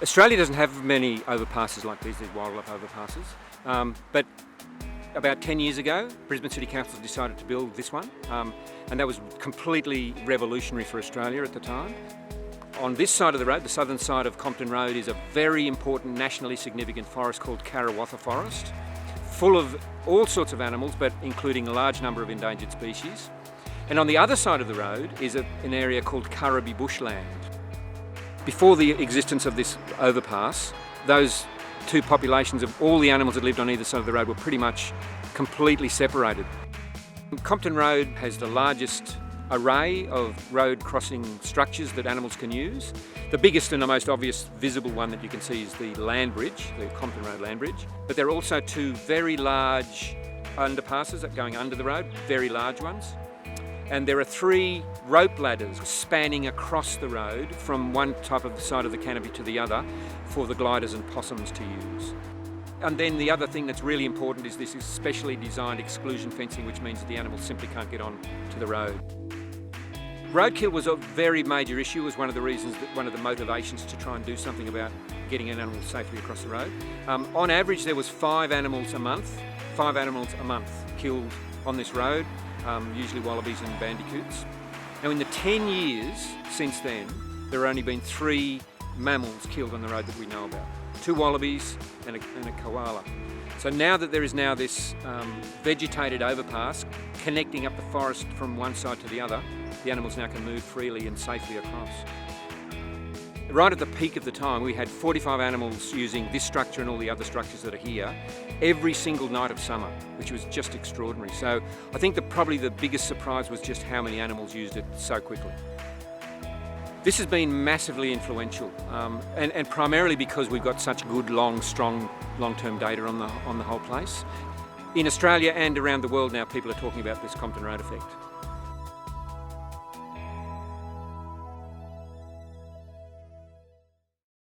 Australia doesn't have many overpasses like these wildlife overpasses, but about 10 years ago, Brisbane City Council decided to build this one, and that was completely revolutionary for Australia at the time. On this side of the road, the southern side of Compton Road, is a very important nationally significant forest called Karawatha Forest, full of all sorts of animals, but including a large number of endangered species. And on the other side of the road is an area called Kurrabi bushland. Before the existence of this overpass, those two populations of all the animals that lived on either side of the road were pretty much completely separated. Compton Road has the largest array of road crossing structures that animals can use. The biggest and the most obvious visible one that you can see is the land bridge, the Compton Road land bridge. But there are also two very large underpasses that going under the road, very large ones. And there are three rope ladders spanning across the road from one type of the side of the canopy to the other for the gliders and possums to use. And then the other thing that's really important is this is specially designed exclusion fencing, which means that the animals simply can't get on to the road. Roadkill was a very major issue, was one of the reasons, one of the motivations to try and do something about getting an animal safely across the road. On average, there was 5 animals a month killed on this road, usually wallabies and bandicoots. Now in the 10 years since then, there have only been 3 mammals killed on the road that we know about. 2 wallabies and a koala. So now that there is this vegetated overpass connecting up the forest from one side to the other, the animals now can move freely and safely across. Right at the peak of the time, we had 45 animals using this structure and all the other structures that are here every single night of summer, which was just extraordinary. So I think that probably the biggest surprise was just how many animals used it so quickly. This has been massively influential, and primarily because we've got such good, strong, long-term data on the whole place. In Australia and around the world now, people are talking about this Compton Road effect.